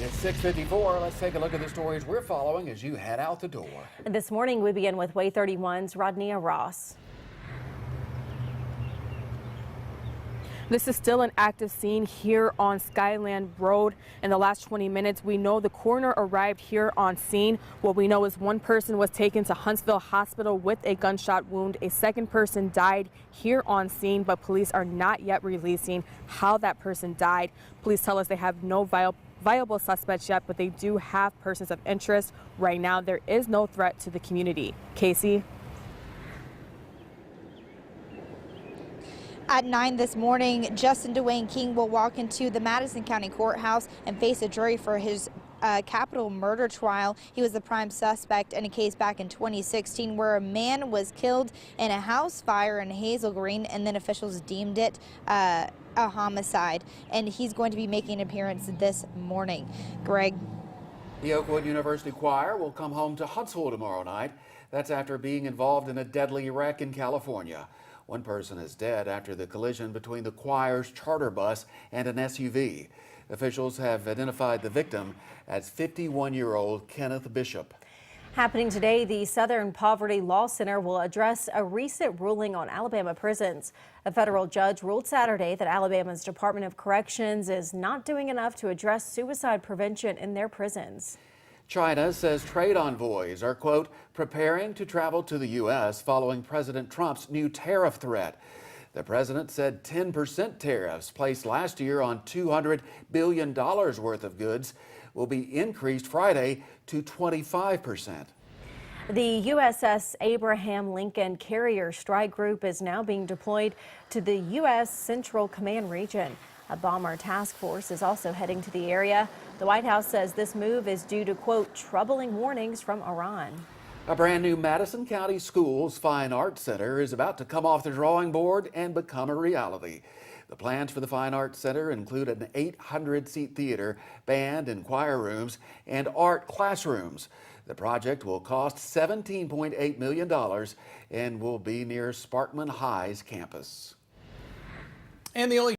It's 6:54. Let's take a look at the stories we're following as you head out the door. This morning, we begin with Way 31's Rodnia Ross. This is still an active scene here on Skyland Road. In the last 20 minutes, we know the coroner arrived here on scene. What we know is one person was taken to Huntsville Hospital with a gunshot wound. A second person died here on scene, but police are not yet releasing how that person died. Police tell us they have no viable suspects yet, but they do have persons of interest. Right now, there is no threat to the community. Casey? At 9 this morning, Justin Dwayne King will walk into the Madison County Courthouse and face a jury for his capital murder trial. He was the prime suspect in a case back in 2016 where a man was killed in a house fire in Hazel Green, and then officials deemed it a homicide. And he's going to be making an appearance this morning. Greg. The Oakwood University Choir will come home to Huntsville tomorrow night. That's after being involved in a deadly wreck in California. One person is dead after the collision between the choir's charter bus and an SUV. Officials have identified the victim as 51-year-old Kenneth Bishop. Happening today, the Southern Poverty Law Center will address a recent ruling on Alabama prisons. A federal judge ruled Saturday that Alabama's Department of Corrections is not doing enough to address suicide prevention in their prisons. China says trade envoys are, quote, preparing to travel to the U.S. following President Trump's new tariff threat. The president said 10% tariffs placed last year on $200 billion worth of goods will be increased Friday to 25%. The USS Abraham Lincoln Carrier Strike Group is now being deployed to the U.S. Central Command region. A bomber task force is also heading to the area. The White House says this move is due to, quote, troubling warnings from Iran. A brand new Madison County Schools Fine Arts Center is about to come off the drawing board and become a reality. The plans for the Fine Arts Center include an 800-seat theater, band and choir rooms, and art classrooms. The project will cost $17.8 million and will be near Sparkman High's campus. And the only